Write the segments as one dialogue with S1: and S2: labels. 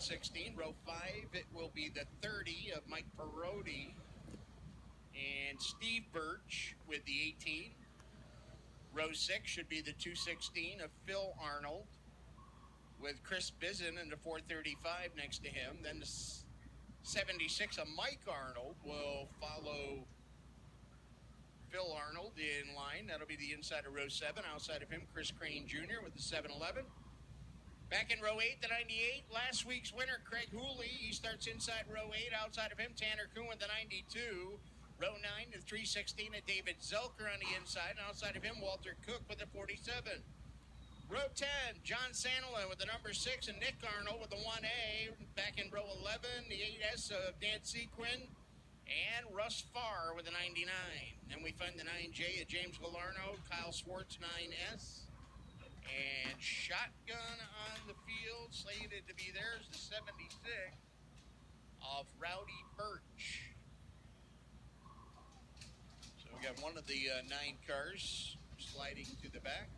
S1: 116. Row 5, it will be the 30 of Mike Perotti and Steve Birch with the 18. Row 6 should be the 216 of Phil Arnold with Chris Bizen in the 435 next to him. Then the 76 of Mike Arnold will follow Phil Arnold in line. That'll be the inside of row 7. Outside of him, Chris Crane Jr. with the 711. Back in row 8, the 98. Last week's winner, Craig Hooley. He starts inside row 8. Outside of him, Tanner Kuhn with the 92. Row 9, the 316 of David Zelker on the inside. And outside of him, Walter Cook with the 47. Row 10, John Sandelin with the number 6 and Nick Arnold with the 1A. Back in row 11, the 8S of Dan Sequin and Russ Farr with the 99. Then we find the 9J of James Galarno, Kyle Swartz 9S. And shotgun on the field, slated to be there is the 76 of Rowdy Birch. So we got one of the 9 cars sliding to the back.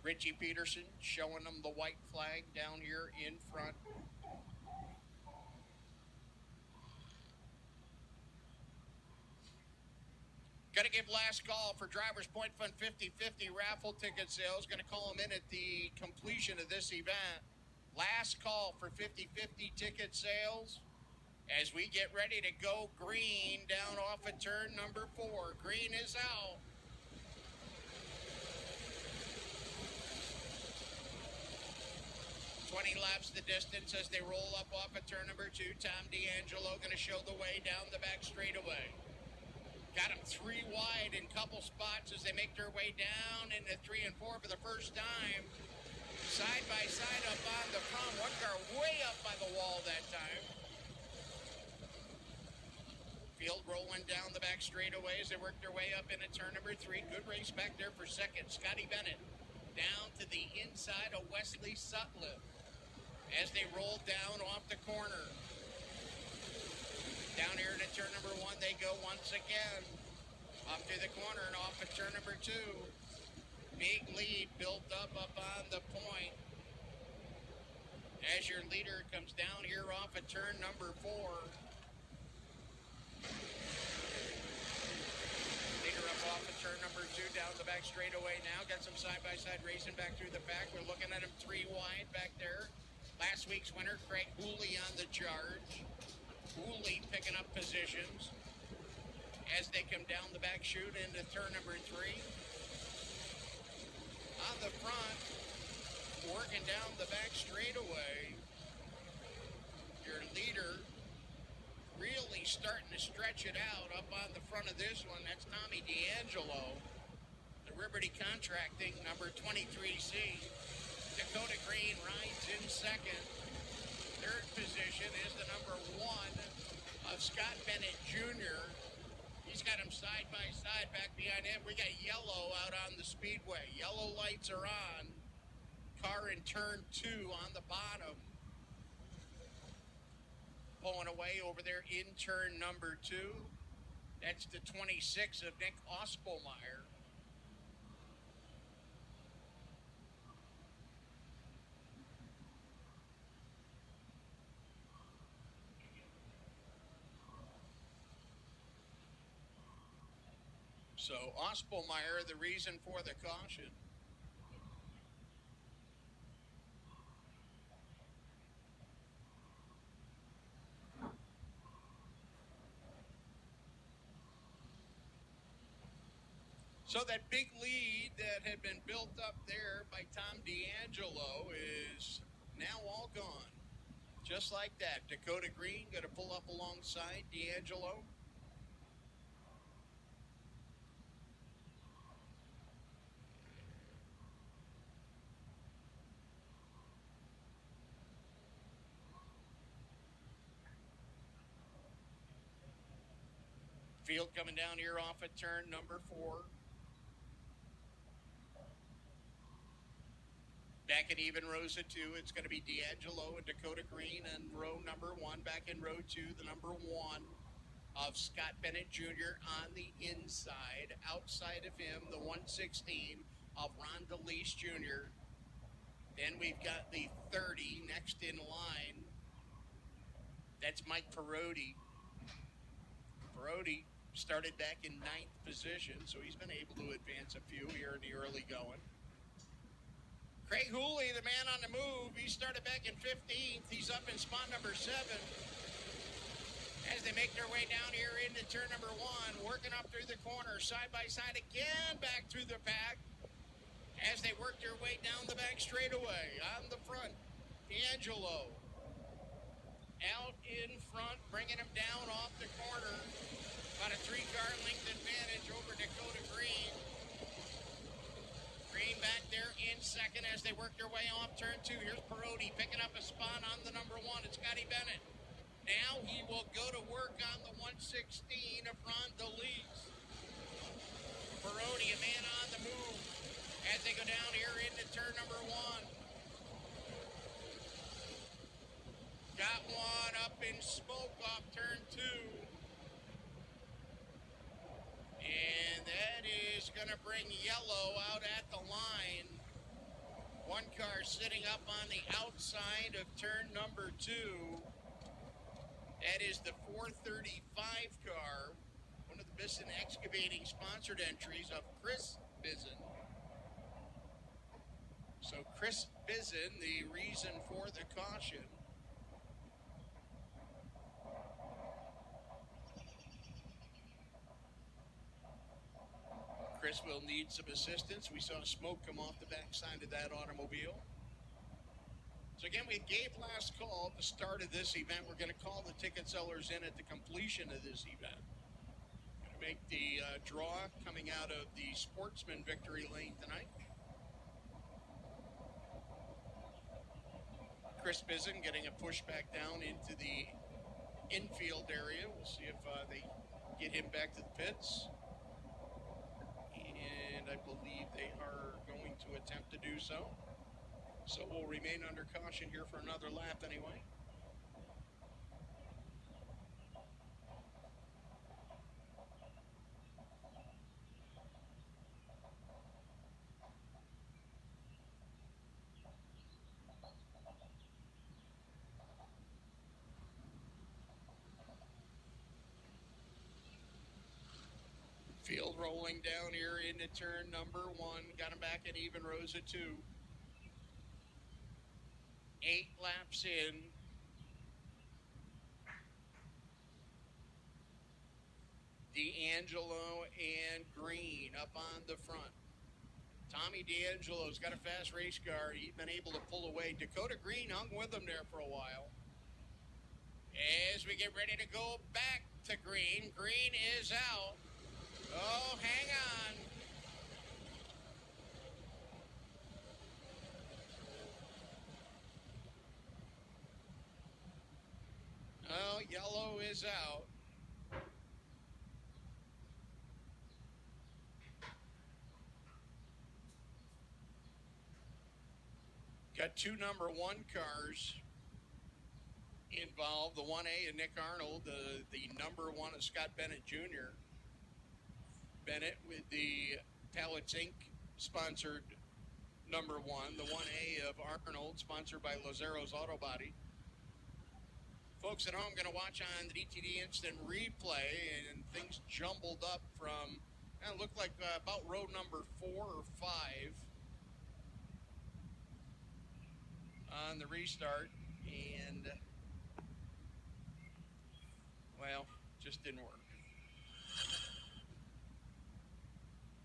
S1: Richie Peterson showing them the white flag down here in front. Going to give last call for Drivers Point Fund 50/50 raffle ticket sales. Going to call them in at the completion of this event. Last call for 50/50 ticket sales as we get ready to go green down off of turn number 4. Green is out. Laps the distance as they roll up off of turn number 2. Tom D'Angelo going to show the way down the back straightaway. Got them 3 wide in couple spots as they make their way down into 3 and 4 for the first time. Side by side up on the front. One car way up by the wall that time. Field rolling down the back straightaway as they work their way up into turn number 3. Good race back there for second. Scotty Bennett down to the inside of Wesley Sutliff as they roll down off the corner. Down here to turn number 1 they go once again. Up to the corner and off of turn number 2. Big lead built up on the point. As your leader comes down here off of turn number 4. Leader up off of turn number 2 down the back straightaway now. Got some side-by-side racing back through the pack. We're looking at him 3 wide back there. Last week's winner, Craig Hooley on the charge. Hooley picking up positions as they come down the back chute into turn number 3. On the front, working down the back straightaway. Your leader really starting to stretch it out up on the front of this one. That's Tommy D'Angelo. The Liberty Contracting, number 23C. Dakota Green rides in second. Third position is the number 1 of Scott Bennett Jr. He's got him side by side back behind him. We got yellow out on the speedway. Yellow lights are on. Car in turn 2 on the bottom. Pulling away over there in turn number 2. That's the 26 of Nick Ospelmeyer. So Ospelmeyer, the reason for the caution. So that big lead that had been built up there by Tom D'Angelo is now all gone. Just like that. Dakota Green going to pull up alongside D'Angelo. Field coming down here off at turn number 4. Back at even rows of 2, it's going to be D'Angelo and Dakota Green and row number 1. Back in row 2, the number 1 of Scott Bennett Jr. on the inside. Outside of him, the 116 of Ron DeLeese Jr. Then we've got the 30 next in line. That's Mike Perotti. Perotti started back in 9th position, so he's been able to advance a few here in the early going. Craig Hooley, the man on the move, he started back in 15th. He's up in spot number 7. As they make their way down here into turn number 1, working up through the corner, side by side again, back through the pack. As they work their way down the back straightaway, on the front, D'Angelo out in front, bringing him down off the corner. About a 3-car length advantage over Dakota Green. Green back there in second as they work their way off turn 2. Here's Perotti picking up a spot on the number 1. It's Scotty Bennett. Now he will go to work on the 116 of Ron DeLeese. Perotti, a man on the move as they go down here into turn number 1. Got one up in smoke off turn 2. And that is going to bring yellow out at the line. One car sitting up on the outside of turn number 2. That is the 435 car, one of the Bisson Excavating sponsored entries of Chris Bizen. So Chris Bizen, the reason for the caution. Chris will need some assistance. We saw smoke come off the backside of that automobile. So again, we gave last call at the start of this event. We're going to call the ticket sellers in at the completion of this event. Going to make the draw coming out of the Sportsman victory lane tonight. Chris Bizen getting a push back down into the infield area. We'll see if they get him back to the pits. And I believe they are going to attempt to do so. So we'll remain under caution here for another lap anyway. Field rolling down here into turn number 1. Got him back at even rows of 2. 8 laps in. D'Angelo and Green up on the front. Tommy D'Angelo's got a fast race car. He's been able to pull away. Dakota Green hung with him there for a while. As we get ready to go back to Green, Green is out. Oh, hang on. Oh, yellow is out. Got 2 number 1 cars involved. The 1A of Nick Arnold, the number 1 of Scott Bennett Jr. Bennett with the Pallets Inc. sponsored number 1. The 1A of Arnold, sponsored by Lazaro's Auto Body. Folks at home going to watch on the DTD Instant Replay, and things jumbled up from, it looked like about row number 4 or 5 on the restart, and, well, just didn't work.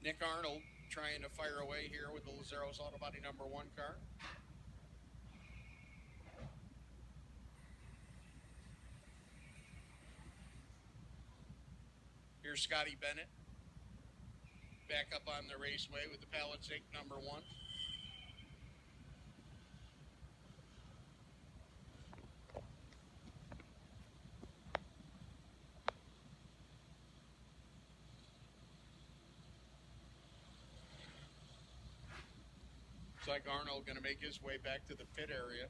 S1: Nick Arnold trying to fire away here with the Lazaro's Auto Body number 1 car. Here's Scotty Bennett back up on the raceway with the Pallets Inc. number 1. Looks like Arnold going to make his way back to the pit area.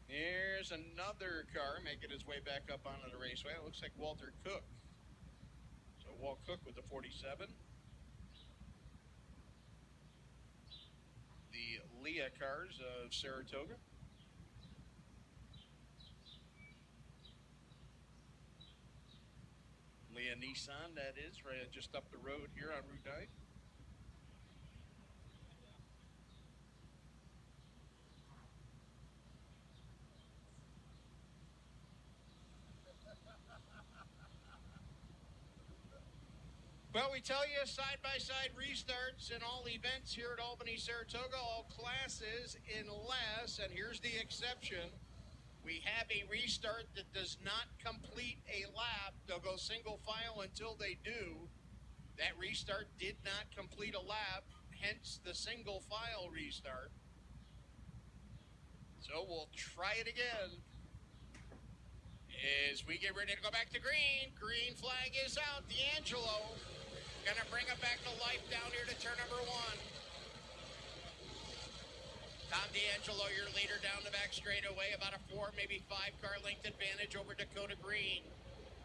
S1: Here's another car making his way back up onto the raceway. It looks like Walter Cook. So Wall Cook with the 47. The Leah cars of Saratoga. Leah Nissan, that is, right just up the road here on Route 9. Well, we tell you side-by-side restarts in all events here at Albany Saratoga, all classes unless, and here's the exception, we have a restart that does not complete a lap. They'll go single file until they do. That restart did not complete a lap, hence the single file restart. So we'll try it again. As we get ready to go back to green, green flag is out. D'Angelo gonna bring it back to life down here to turn number 1. Tom D'Angelo, your leader down the back straightaway, about a 4, maybe 5 car length advantage over Dakota Green.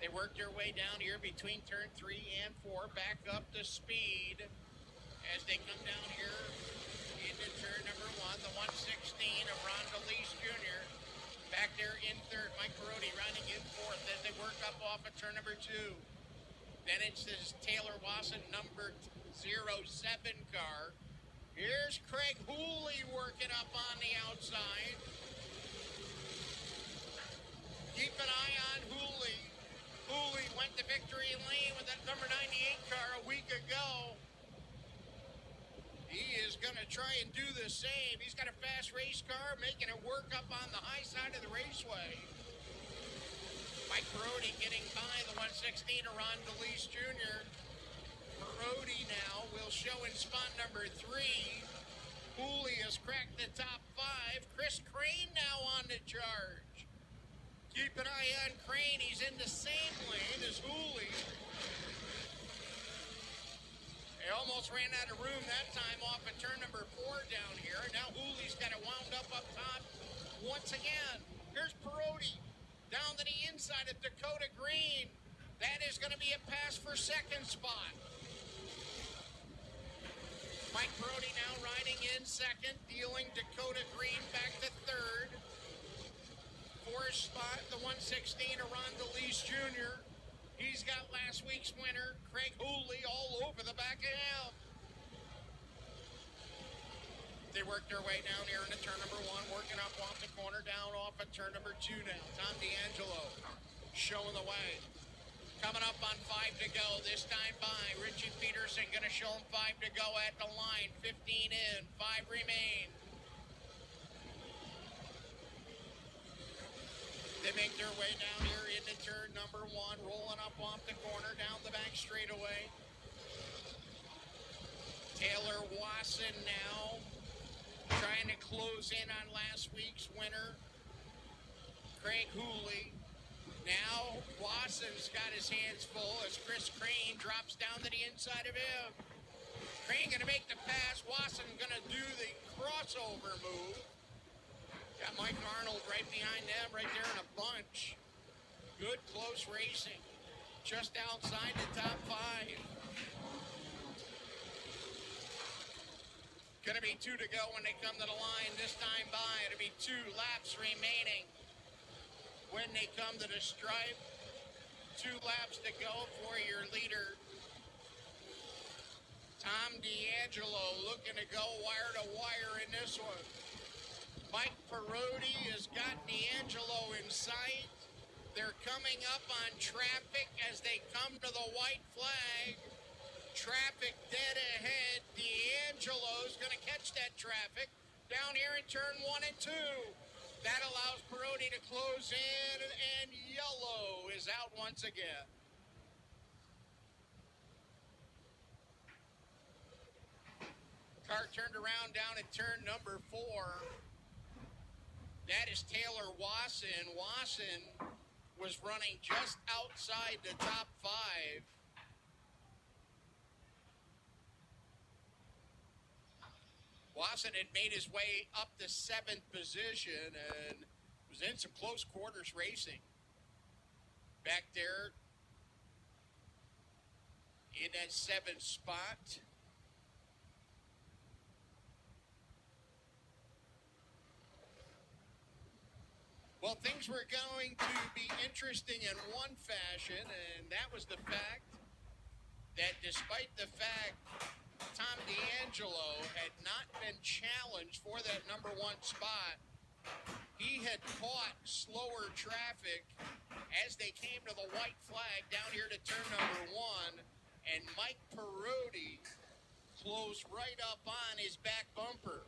S1: They worked their way down here between turn 3 and 4, back up to speed as they come down here into turn number 1, the 116 of Ron DeLeese Jr. Back there in 3rd, Mike Perotti running in 4th as they work up off of turn number 2. Then it's this Taylor Wasson number 07 car. Here's Craig Hooley working up on the outside. Keep an eye on Hooley. Hooley went to victory lane with that number 98 car a week ago. He is going to try and do the same. He's got a fast race car, making it work up on the high side of the raceway. Mike Perotti getting by the 116 of Ron DeLeese Jr. Perotti now will show in spot number 3. Hooley has cracked the top 5. Chris Crane now on the charge. Keep an eye on Crane. He's in the same lane as Hooley. They almost ran out of room that time off of turn number 4 down here. Now Hooley's got it wound up top once again. Here's Perotti down to the inside of Dakota Green. That is going to be a pass for 2nd spot. Mike Perotti now riding in 2nd, dealing Dakota Green back to 3rd. 4th spot, the 116 of Ron DeLeese Jr. He's got last week's winner, Craig Hooley, all over the back of him. They work their way down here into turn number 1, working up off the corner, down off of turn number 2 now. Tom D'Angelo showing the way. Coming up on 5 to go, this time by Richie Peterson, going to show him 5 to go at the line. 15 in, 5 remain. They make their way down here into turn number 1, rolling up off the corner, down the back straightaway. Taylor Wasson now trying to close in on last week's winner, Craig Hooley. Now Wasson's got his hands full as Chris Crane drops down to the inside of him. Crane going to make the pass. Wasson going to do the crossover move. Got Mike Arnold right behind them, right there in a bunch. Good close racing. Just outside the top 5. Going to be 2 to go when they come to the line this time by. It'll be 2 laps remaining when they come to the stripe. 2 laps to go for your leader. Tom D'Angelo looking to go wire to wire in this one. Mike Perotti has got D'Angelo in sight. They're coming up on traffic as they come to the white flag. Traffic dead ahead. D'Angelo's going to catch that traffic down here in turn 1 and 2. That allows Perotti to close in, and yellow is out once again. Car turned around down at turn number 4. That is Taylor Wasson. Wasson was running just outside the top 5. Wasson had made his way up to 7th position and was in some close quarters racing. Back there, in that 7th spot. Well, things were going to be interesting in one fashion, and that was the fact that despite the fact Tom D'Angelo had not been challenged for that number 1 spot, he had caught slower traffic as they came to the white flag down here to turn number 1, and Mike Perotti closed right up on his back bumper.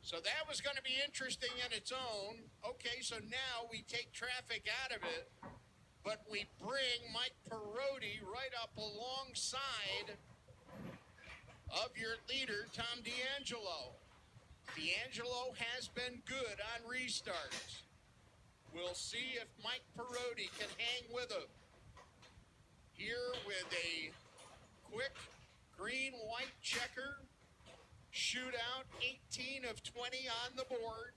S1: So that was going to be interesting in its own. Okay, so now we take traffic out of it, but we bring Mike Perotti right up alongside of your leader, Tom D'Angelo. D'Angelo has been good on restarts. We'll see if Mike Perotti can hang with him. Here with a quick green-white checker. Shootout, 18 of 20 on the board.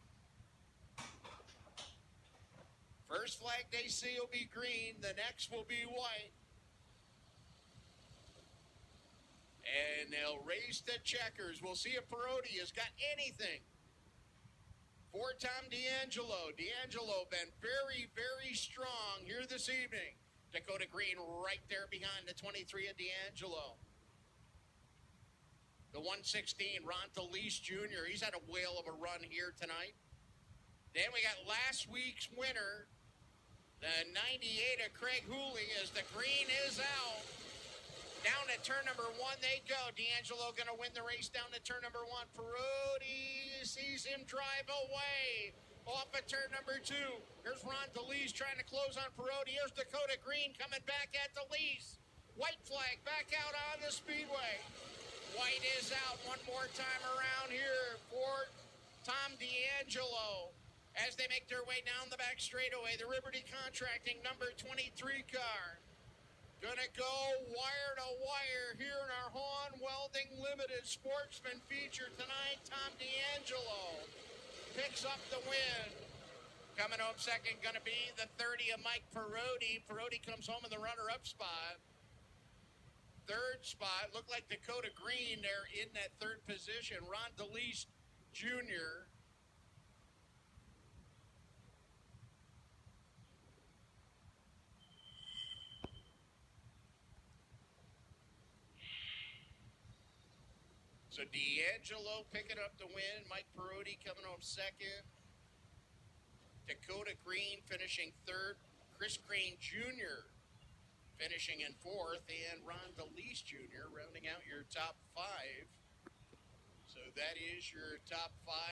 S1: First flag they see will be green, the next will be white. And they'll race the checkers. We'll see if Perotti has got anything for Tom D'Angelo. D'Angelo been very, very strong here this evening. Dakota Green right there behind the 23 of D'Angelo. The 116, Ron DeLeese Jr., he's had a whale of a run here tonight. Then we got last week's winner, the 98 of Craig Hooley, as the green is out. Down at turn number 1 they go. D'Angelo going to win the race down to turn number 1. Perotti sees him drive away. Off at turn number 2. Here's Ron DeLeese trying to close on Perotti. Here's Dakota Green coming back at DeLeese. White flag back out on the speedway. White is out one more time around here for Tom D'Angelo as they make their way down the back straightaway. The Liberty Contracting number 23 car. Gonna go wire to wire here in our Hahn Welding Limited Sportsman feature tonight. Tom D'Angelo picks up the win. Coming home second gonna be the 30 of Mike Perotti. Perotti comes home in the runner-up spot. Third spot, looked like Dakota Green there in that third position. Ron DeLeese Jr. So D'Angelo picking up the win. Mike Perotti coming home second. Dakota Green finishing third. Chris Green Jr. finishing in fourth, and Ron DeLeese Jr. rounding out your top 5. So that is your top 5.